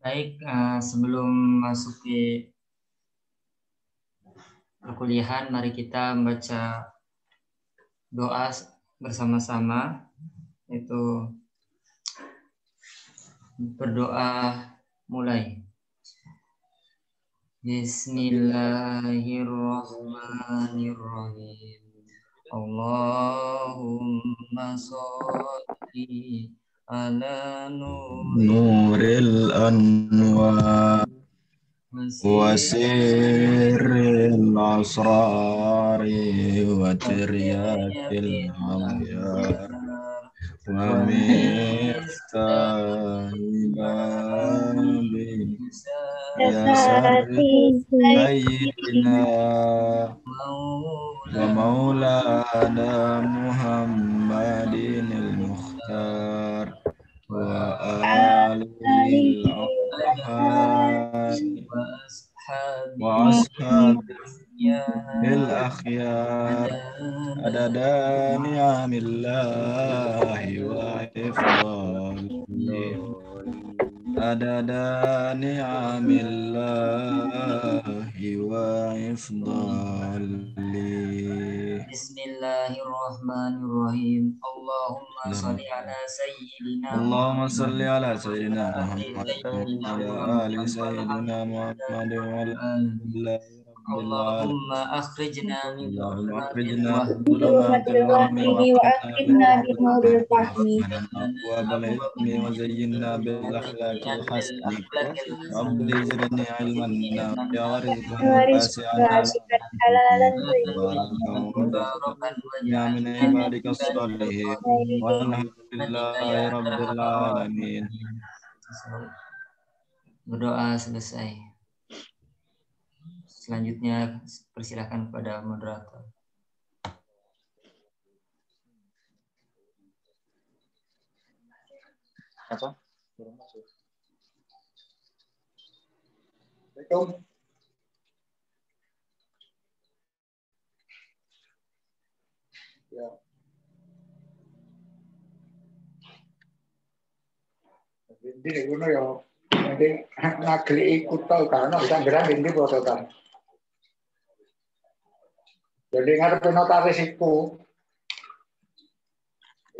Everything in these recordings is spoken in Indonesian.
Baik, sebelum masuk ke perkuliahan, mari kita membaca doa bersama-sama, yaitu berdoa mulai. Bismillahirrahmanirrahim. Allahumma sholli ala nuril anwar wasiril asrari wa tiryakil aghyar wa miftahi babi yasari sayyidina wa maulana Muhammadin al-Mukhtar wa alil wa ashabil akhyar adada ni'amillahi wa ifdalihi adada ni'amillahi wa ifdalihi. Bismillahirrahmanirrahim. Allahumma sholli ala sayyidina Allahumma sholli ala sayyidina Muhammad wa ala ali sayyidina Muhammad wa ala alihi Allahumma akhrijna min Allahumma dhulumatil akhrijna min wahmi dhulumatil wahmi wa wa akhrijna akhrijna bi nuril fahmi abwabal ilmi wa zayyinna bil akhlaqil hasani Rabbi zidni ilman nafi'a wa rizqan wasi'an wasi'an halalan mubarakan ya min ibadikas salihin walhamdulillahi rabbil alamin. Berdoa selesai. Selanjutnya persilakan kepada moderator. Apa? Assalamualaikum. Ya. Jadi ngono ya. Nanti ngagli ikut tau kan, bisa gerak ini prototan. Jadi ngarep notaris iku.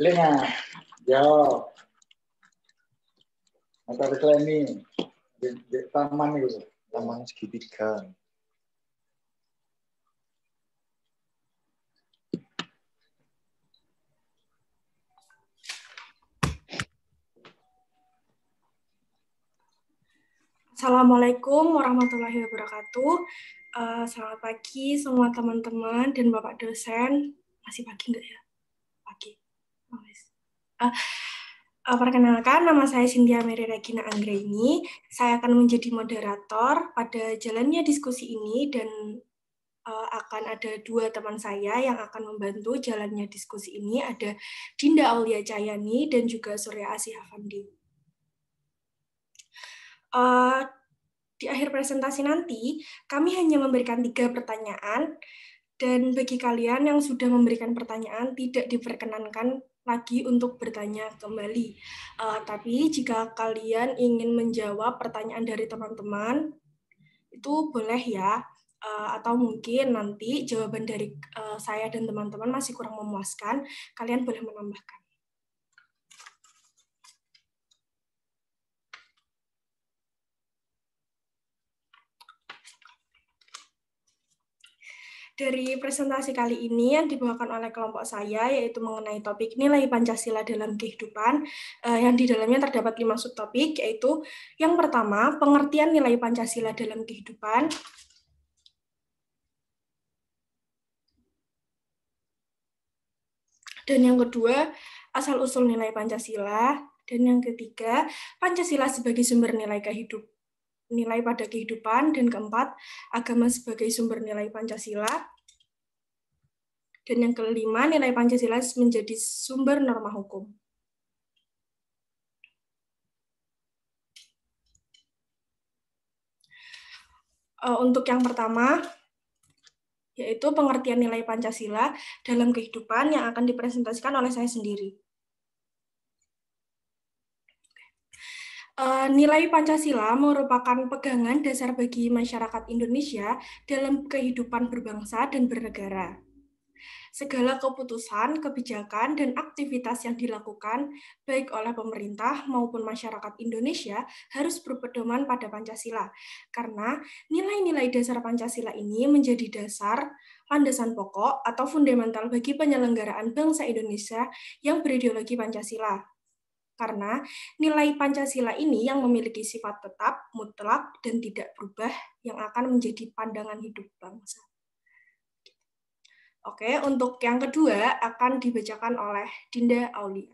Lenga. Ya. Notaris ini di taman itu, taman segitiga. Assalamualaikum warahmatullahi wabarakatuh. Selamat pagi semua teman-teman dan Bapak dosen. Masih pagi enggak ya? Pagi. Perkenalkan, nama saya Cynthia Mary Regina Anggraini. Saya akan menjadi moderator pada jalannya diskusi ini dan akan ada dua teman saya yang akan membantu jalannya diskusi ini. Ada Dinda Aulia Cayani dan juga Surya Asih Afandi. Di akhir presentasi nanti, kami hanya memberikan 3 pertanyaan, dan bagi kalian yang sudah memberikan pertanyaan, tidak diperkenankan lagi untuk bertanya kembali. Tapi jika kalian ingin menjawab pertanyaan dari teman-teman, itu boleh ya, atau mungkin nanti jawaban dari saya dan teman-teman masih kurang memuaskan, kalian boleh menambahkan. Dari presentasi kali ini yang dibawakan oleh kelompok saya, yaitu mengenai topik nilai Pancasila dalam kehidupan, yang di dalamnya terdapat 5 subtopik, yaitu yang pertama, pengertian nilai Pancasila dalam kehidupan. Dan yang kedua, asal-usul nilai Pancasila. Dan yang ketiga, Pancasila sebagai sumber nilai nilai pada kehidupan, dan keempat, agama sebagai sumber nilai Pancasila, dan yang kelima, nilai Pancasila menjadi sumber norma hukum. Untuk yang pertama, yaitu pengertian nilai Pancasila dalam kehidupan yang akan dipresentasikan oleh saya sendiri. Nilai Pancasila merupakan pegangan dasar bagi masyarakat Indonesia dalam kehidupan berbangsa dan bernegara. Segala keputusan, kebijakan, dan aktivitas yang dilakukan, baik oleh pemerintah maupun masyarakat Indonesia, harus berpedoman pada Pancasila. Karena nilai-nilai dasar Pancasila ini menjadi dasar, landasan pokok, atau fundamental bagi penyelenggaraan bangsa Indonesia yang berideologi Pancasila. Karena nilai Pancasila ini yang memiliki sifat tetap, mutlak, dan tidak berubah yang akan menjadi pandangan hidup bangsa. Oke, untuk yang kedua akan dibacakan oleh Dinda Aulia.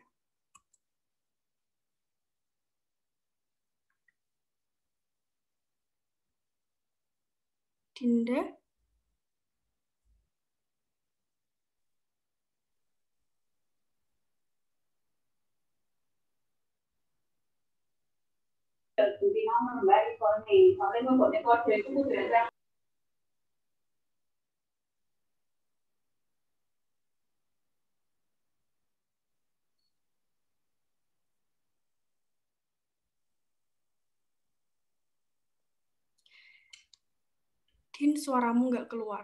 Dinda? Din, suaramu nggak keluar.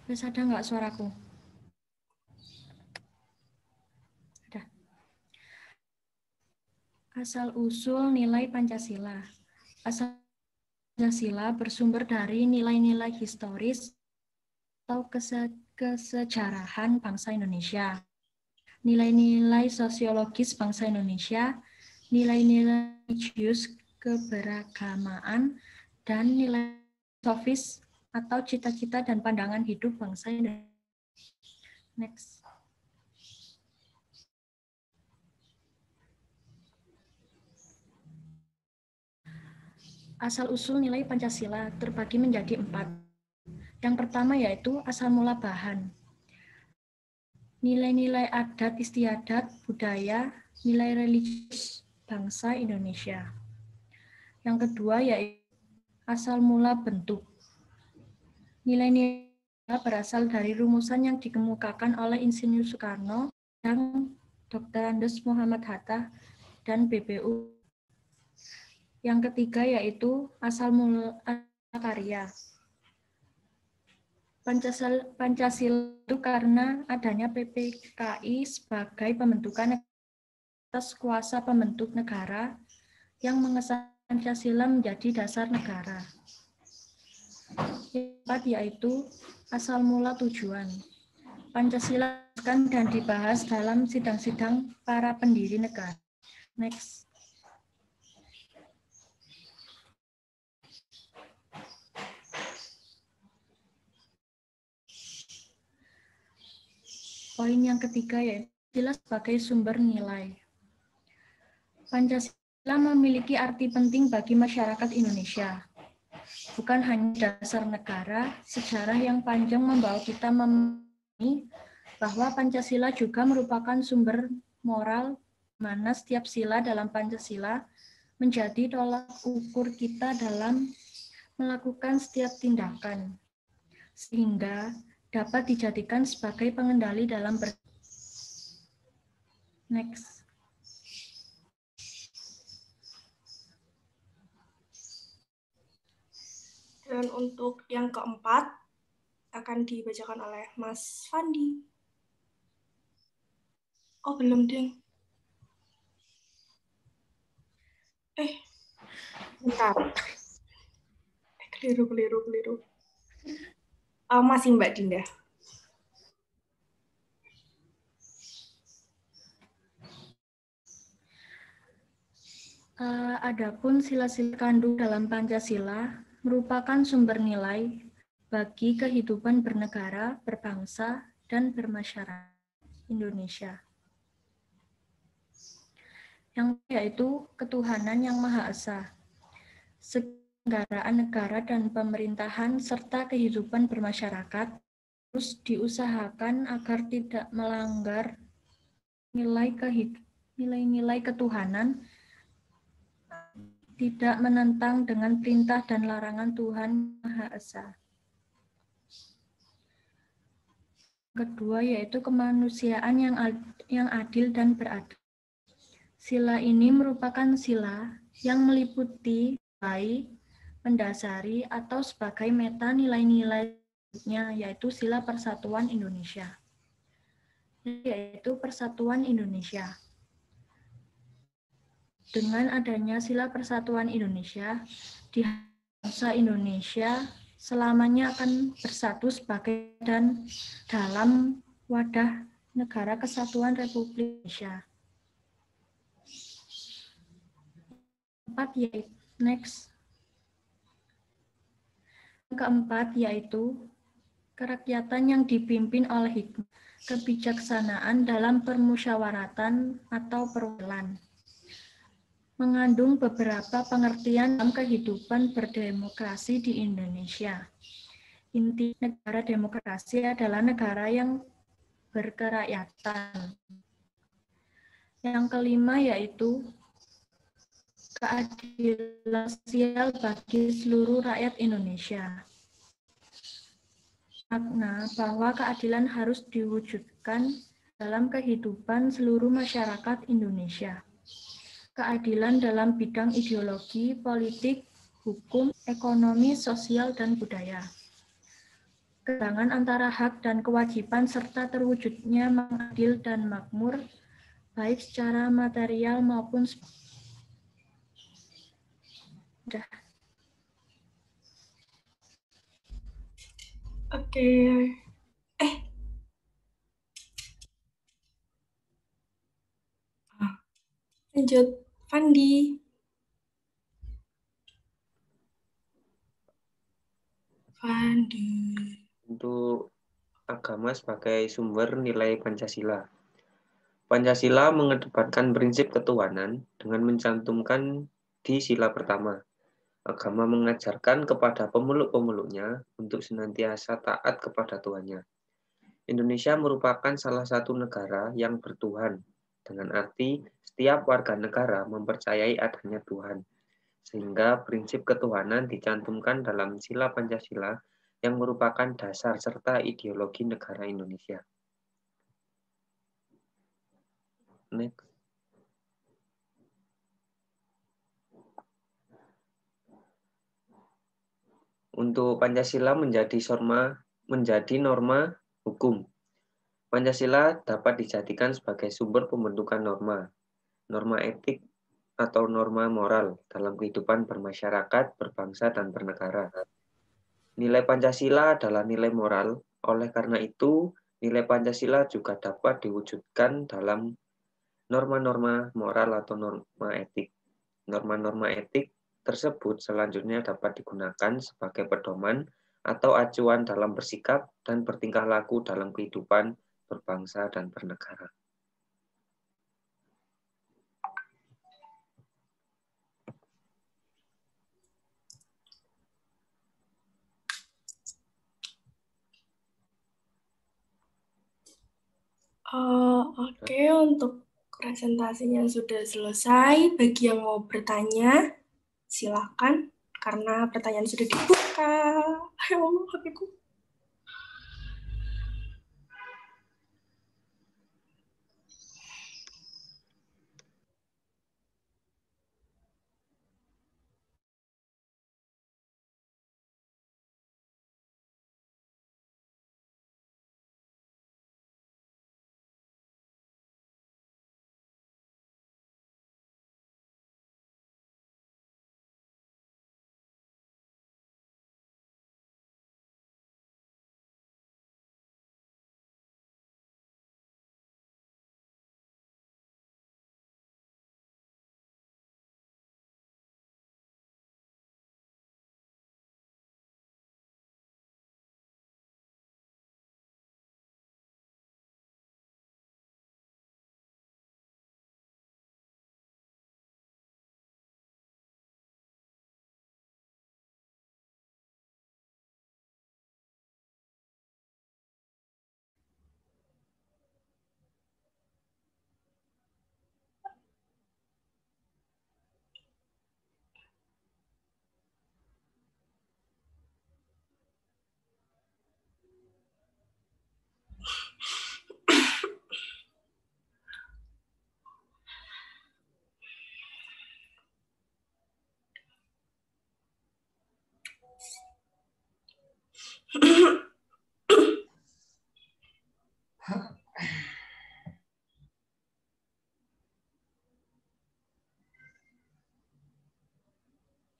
Terus ada nggak suaraku? Ada. Asal-usul nilai Pancasila. Asal Pancasila bersumber dari nilai-nilai historis atau kesejarahan bangsa Indonesia, nilai-nilai sosiologis bangsa Indonesia, nilai-nilai religius keberagamaan, dan nilai filosofis atau cita-cita dan pandangan hidup bangsa Indonesia. Next. Asal-usul nilai Pancasila terbagi menjadi 4. Yang pertama yaitu asal mula bahan. Nilai-nilai adat istiadat, budaya, nilai religius bangsa Indonesia. Yang kedua yaitu asal mula bentuk. Nilai-nilai berasal dari rumusan yang dikemukakan oleh Insinyur Soekarno dan Dr. Andes Muhammad Hatta dan BPU. Yang ketiga yaitu asal mula karya. Pancasila itu karena adanya PPKI sebagai pembentukan atas kuasa pembentuk negara yang mengesahkan Pancasila menjadi dasar negara. Yang keempat yaitu asal mula tujuan. Pancasila dan dibahas dalam sidang-sidang para pendiri negara. Next. Poin yang ketiga yaitu jelas sebagai sumber nilai. Pancasila memiliki arti penting bagi masyarakat Indonesia. Bukan hanya dasar negara, sejarah yang panjang membawa kita memahami bahwa Pancasila juga merupakan sumber moral, mana setiap sila dalam Pancasila menjadi tolak ukur kita dalam melakukan setiap tindakan, sehingga dapat dijadikan sebagai pengendali dalam Next. Dan untuk yang keempat akan dibacakan oleh Mas Fandi. Oh, belum, Ding. Bentar. Keliru. Masih Mbak Dinda. Adapun sila-sila kandung dalam Pancasila merupakan sumber nilai bagi kehidupan bernegara, berbangsa, dan bermasyarakat Indonesia. Yang yaitu ketuhanan yang Maha Esa, penyelenggaraan negara dan pemerintahan, serta kehidupan bermasyarakat terus diusahakan agar tidak melanggar nilai-nilai ketuhanan tidak menentang dengan perintah dan larangan Tuhan Maha Esa. Kedua yaitu kemanusiaan yang adil dan beradab. Sila ini merupakan sila yang meliputi nilai, mendasari, atau sebagai meta nilai-nilainya, yaitu sila Persatuan Indonesia. Yaitu Persatuan Indonesia. Dengan adanya sila Persatuan Indonesia, di bangsa Indonesia selamanya akan bersatu sebagai dan dalam wadah Negara Kesatuan Republik Indonesia. Keempat yaitu kerakyatan yang dipimpin oleh hikmah, kebijaksanaan dalam permusyawaratan atau perwakilan. Mengandung beberapa pengertian dalam kehidupan berdemokrasi di Indonesia. Inti negara demokrasi adalah negara yang berkerakyatan. Yang kelima yaitu keadilan sosial bagi seluruh rakyat Indonesia. Makna bahwa keadilan harus diwujudkan dalam kehidupan seluruh masyarakat Indonesia. Keadilan dalam bidang ideologi, politik, hukum, ekonomi, sosial, dan budaya. Keseimbangan antara hak dan kewajiban serta terwujudnya adil dan makmur, baik secara material maupun Oke. Lanjut, Fandi. Untuk agama sebagai sumber nilai Pancasila. Pancasila mengedepankan prinsip ketuhanan dengan mencantumkan di sila pertama. Agama mengajarkan kepada pemeluk-pemeluknya untuk senantiasa taat kepada Tuhannya. Indonesia merupakan salah satu negara yang bertuhan, dengan arti setiap warga negara mempercayai adanya Tuhan, sehingga prinsip ketuhanan dicantumkan dalam sila Pancasila yang merupakan dasar serta ideologi negara Indonesia. Next. Untuk Pancasila menjadi norma hukum. Pancasila dapat dijadikan sebagai sumber pembentukan norma etik atau norma moral dalam kehidupan bermasyarakat, berbangsa, dan bernegara. Nilai Pancasila adalah nilai moral, oleh karena itu nilai Pancasila juga dapat diwujudkan dalam norma-norma moral atau norma etik. Norma-norma etik tersebut selanjutnya dapat digunakan sebagai pedoman atau acuan dalam bersikap dan bertingkah laku dalam kehidupan berbangsa dan bernegara. Oke, untuk presentasinya sudah selesai. Bagi yang mau bertanya, silakan. Karena pertanyaan sudah dibuka. Ya Allah, HP-ku.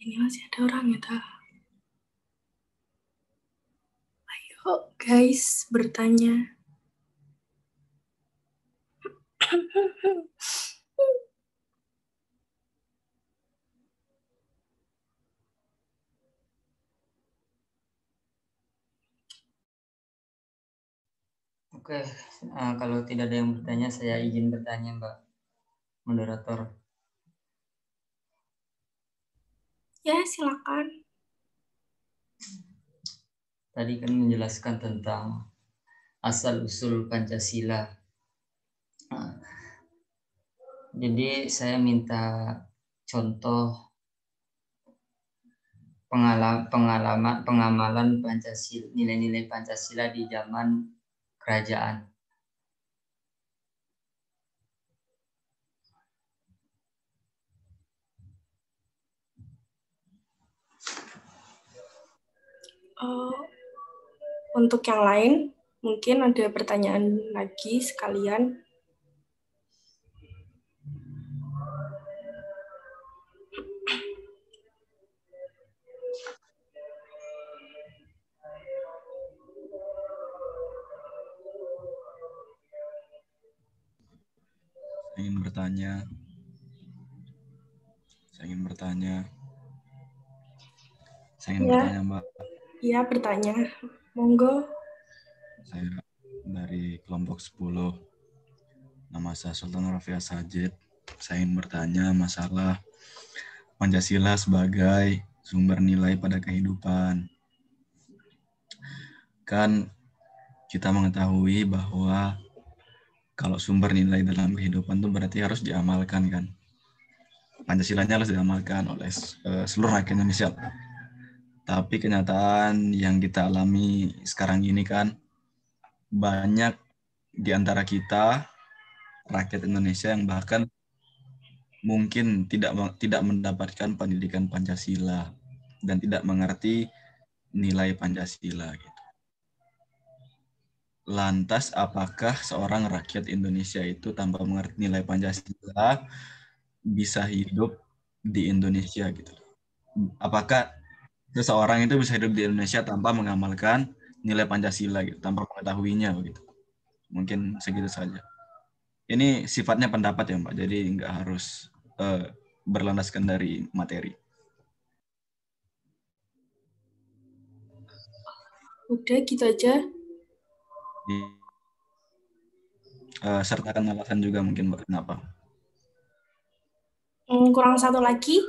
Ini masih ada orang ya, Ta? Ayo, guys, bertanya. Oke, kalau tidak ada yang bertanya, saya izin bertanya, Mbak Moderator. Ya, silakan. Tadi kan menjelaskan tentang asal-usul Pancasila. Jadi saya minta contoh pengamalan Pancasila, nilai-nilai Pancasila di zaman kerajaan. Untuk yang lain, mungkin ada pertanyaan lagi sekalian. Saya ingin bertanya. Mbak. Iya, bertanya. Monggo. Saya dari kelompok 10. Nama saya Sultan Rafia Sajid. Saya ingin bertanya masalah Pancasila sebagai sumber nilai pada kehidupan. Kan kita mengetahui bahwa kalau sumber nilai dalam kehidupan itu berarti harus diamalkan kan. Pancasilanya harus diamalkan oleh seluruh rakyat Indonesia. Tapi kenyataan yang kita alami sekarang ini kan banyak di antara kita rakyat Indonesia yang bahkan mungkin tidak mendapatkan pendidikan Pancasila dan tidak mengerti nilai Pancasila gitu. Lantas apakah seorang rakyat Indonesia itu tanpa mengerti nilai Pancasila bisa hidup di Indonesia gitu? Apakah seseorang itu bisa hidup di Indonesia tanpa mengamalkan nilai Pancasila gitu, tanpa mengetahuinya begitu? Mungkin segitu saja. Ini sifatnya pendapat ya Mbak, jadi nggak harus berlandaskan dari materi. Udah gitu aja. Sertakan alasan juga mungkin Mbak, kenapa? Kurang satu lagi.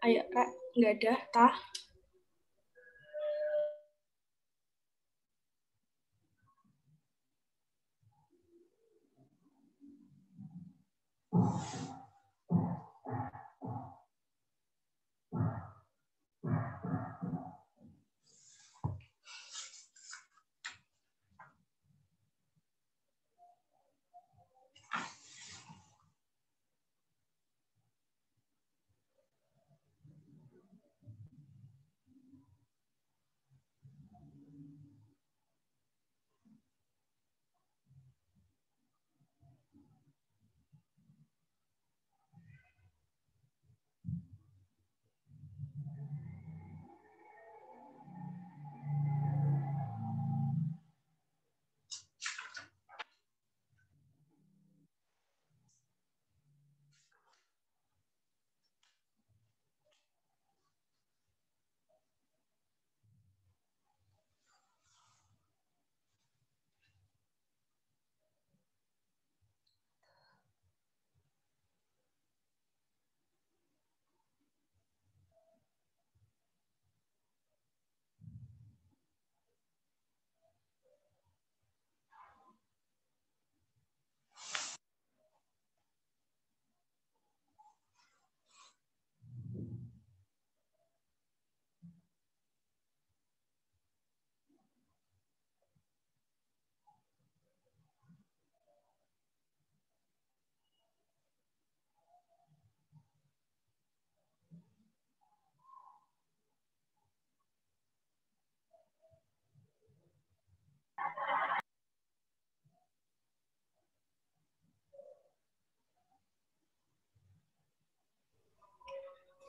Ayo, Kak. Nggak ada, Tah.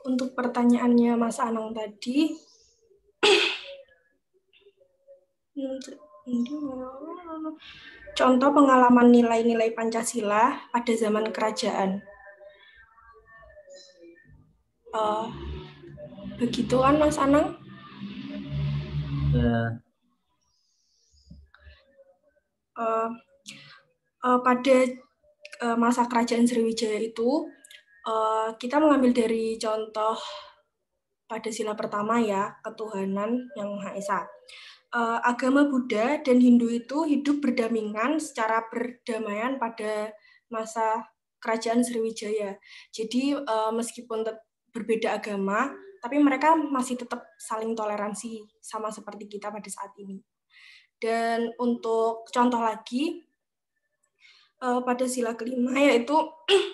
Untuk pertanyaannya Mas Anang tadi, contoh pengalaman nilai-nilai Pancasila pada zaman kerajaan. Begitu kan Mas Anang? Ya, Pada masa kerajaan Sriwijaya itu, kita mengambil dari contoh pada sila pertama ya, ketuhanan yang Maha Esa. Agama Buddha dan Hindu itu hidup berdampingan secara berdamaian pada masa kerajaan Sriwijaya. Jadi meskipun berbeda agama, tapi mereka masih tetap saling toleransi sama seperti kita pada saat ini. Dan untuk contoh lagi, pada sila kelima yaitu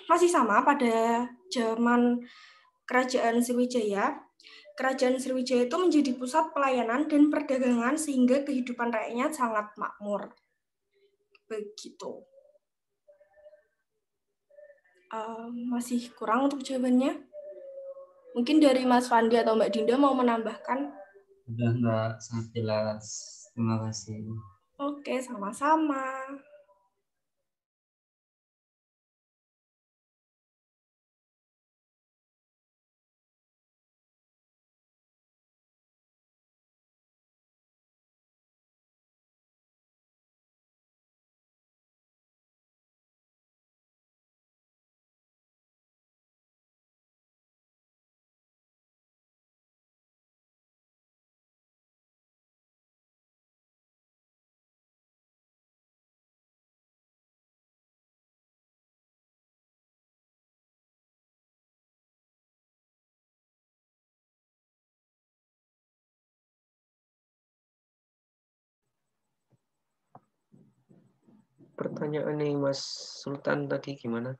masih sama pada zaman kerajaan Sriwijaya. Kerajaan Sriwijaya itu menjadi pusat pelayanan dan perdagangan sehingga kehidupan rakyatnya sangat makmur. Begitu. Masih kurang untuk jawabannya? Mungkin dari Mas Fandi atau Mbak Dinda mau menambahkan? udah Mbak, sangat jelas. Terima kasih. Oke, sama-sama. Pertanyaan nih Mas Sultan tadi gimana?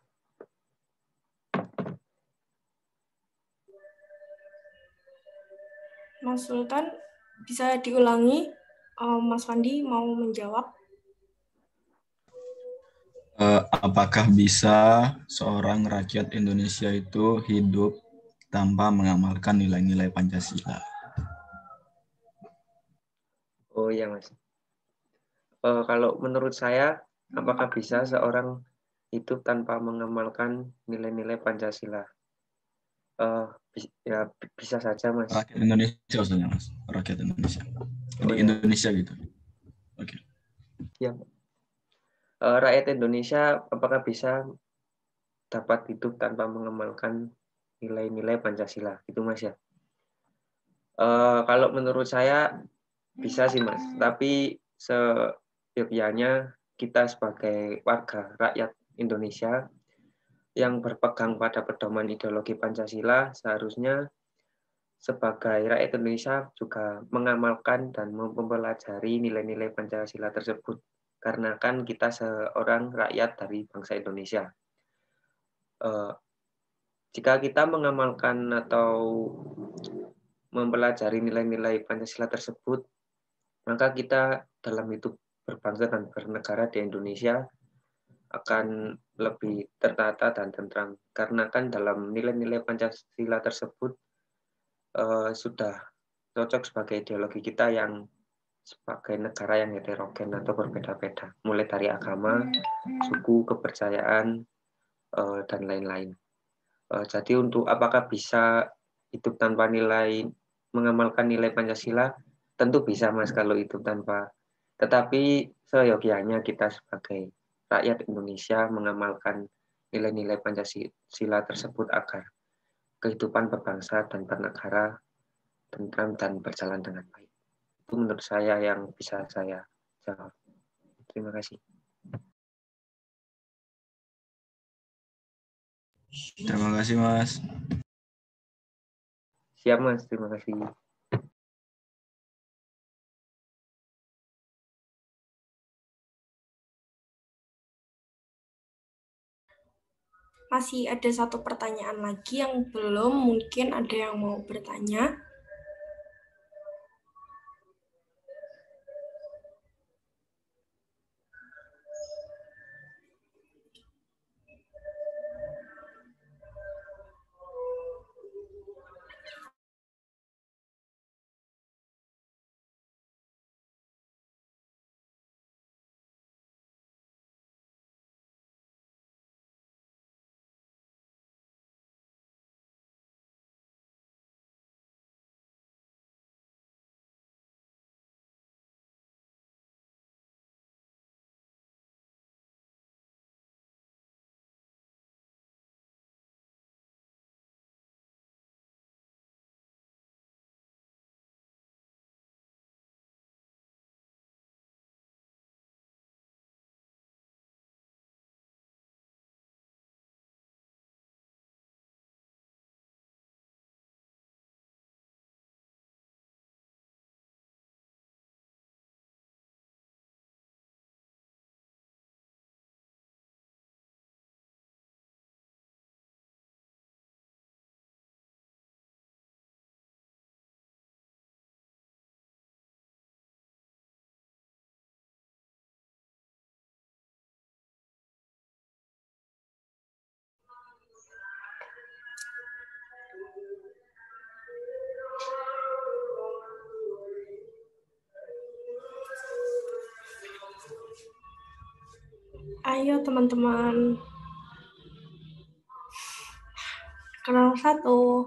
Mas Sultan, bisa diulangi? Mas Fandi mau menjawab? Apakah bisa seorang rakyat Indonesia itu hidup tanpa mengamalkan nilai-nilai Pancasila? Oh iya Mas. Kalau menurut saya, apakah bisa seorang hidup tanpa mengamalkan nilai-nilai Pancasila? Ya bisa saja Mas. Rakyat Indonesia maksudnya Mas, rakyat Indonesia. Di Oh, ya. Indonesia gitu. Oke. Ya. Rakyat Indonesia apakah bisa dapat hidup tanpa mengamalkan nilai-nilai Pancasila? Itu Mas ya. Kalau menurut saya bisa sih Mas, tapi seyogyanya kita sebagai warga rakyat Indonesia yang berpegang pada pedoman ideologi Pancasila seharusnya sebagai rakyat Indonesia juga mengamalkan dan mempelajari nilai-nilai Pancasila tersebut karena kan kita seorang rakyat dari bangsa Indonesia. Jika kita mengamalkan atau mempelajari nilai-nilai Pancasila tersebut, maka kita dalam hidup berbangsa dan bernegara di Indonesia akan lebih tertata dan tentram. Karena kan dalam nilai-nilai Pancasila tersebut sudah cocok sebagai ideologi kita yang sebagai negara yang heterogen atau berbeda-beda, mulai dari agama, suku, kepercayaan, dan lain-lain. Jadi untuk apakah bisa hidup tanpa mengamalkan nilai Pancasila? Tentu bisa Mas kalau hidup tanpa. Tetapi seyogyanya kita sebagai rakyat Indonesia mengamalkan nilai-nilai Pancasila tersebut agar kehidupan berbangsa dan bernegara tentram dan berjalan dengan baik. Itu menurut saya yang bisa saya jawab. Terima kasih. Terima kasih Mas. Siap Mas, terima kasih. Masih ada satu pertanyaan lagi yang belum, mungkin ada yang mau bertanya. Ayo teman-teman. Kenal satu.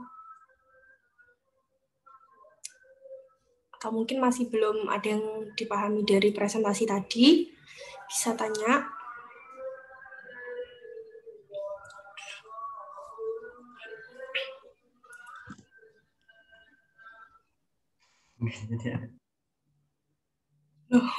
Atau mungkin masih belum ada yang dipahami dari presentasi tadi, bisa tanya. Loh.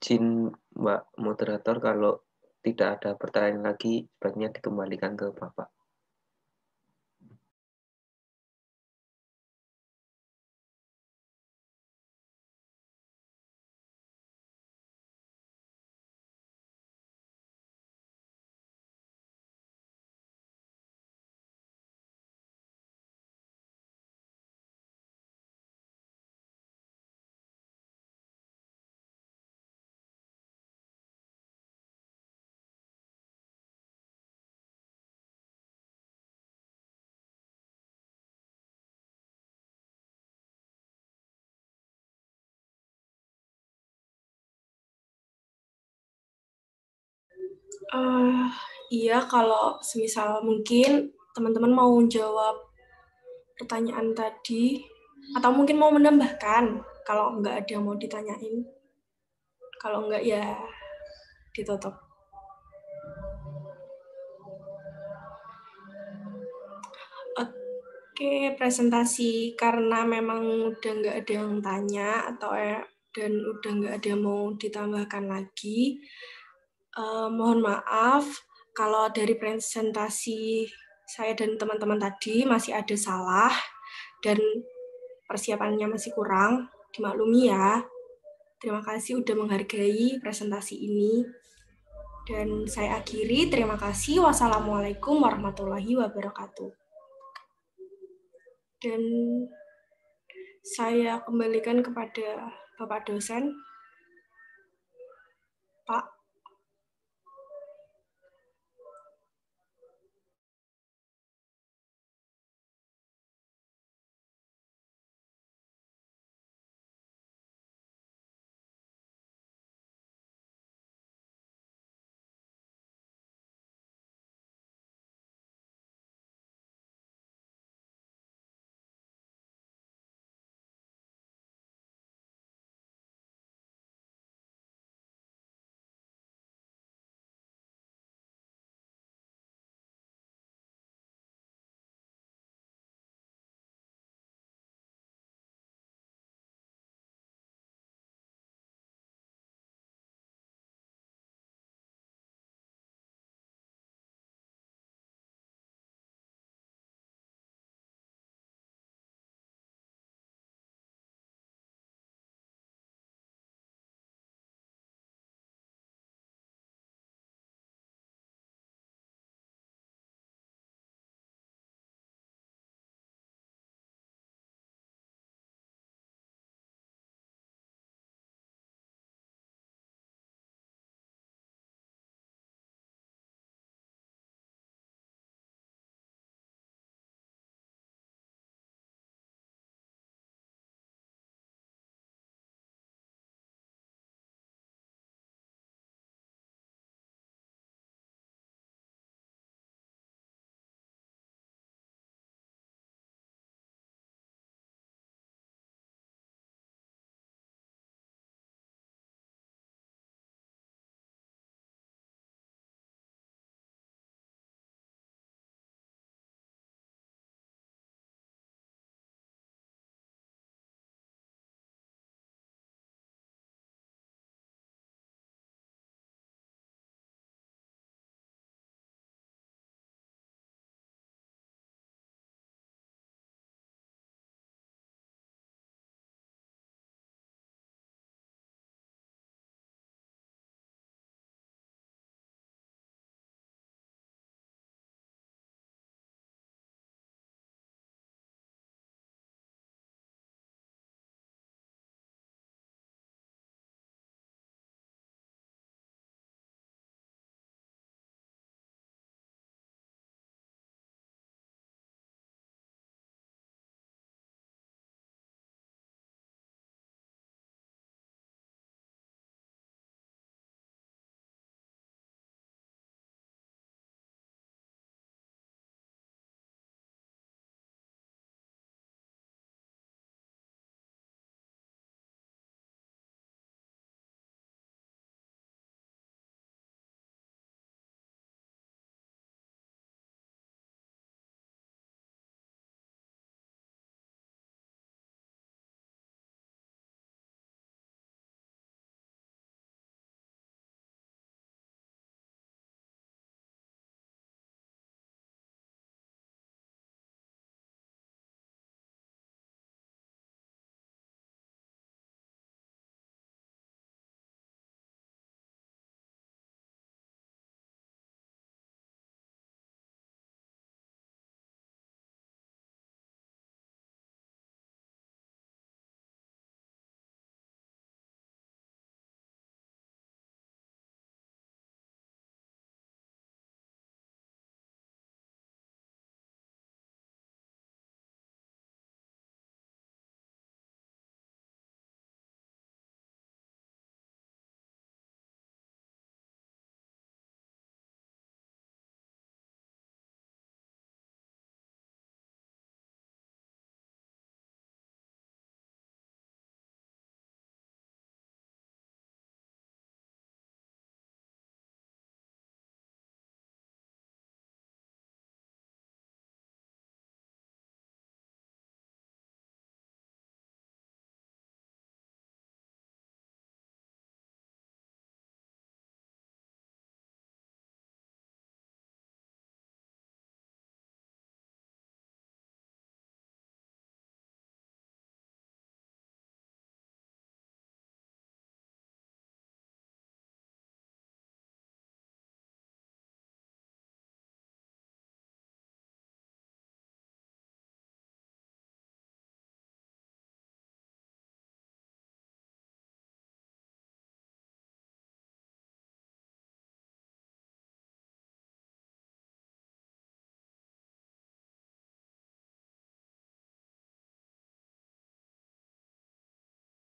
Izin Mbak Moderator, kalau tidak ada pertanyaan lagi, sebaiknya dikembalikan ke Bapak. Iya, kalau semisal mungkin teman-teman mau jawab pertanyaan tadi, atau mungkin mau menambahkan, kalau nggak ada yang mau ditanyain. Kalau nggak ya ditutup. Oke, presentasi karena memang udah nggak ada yang tanya atau dan udah nggak ada yang mau ditambahkan lagi. Mohon maaf kalau dari presentasi saya dan teman-teman tadi masih ada salah dan persiapannya masih kurang, dimaklumi ya. Terima kasih udah menghargai presentasi ini. Dan saya akhiri, terima kasih. Wassalamualaikum warahmatullahi wabarakatuh. Dan saya kembalikan kepada Bapak dosen. Pak.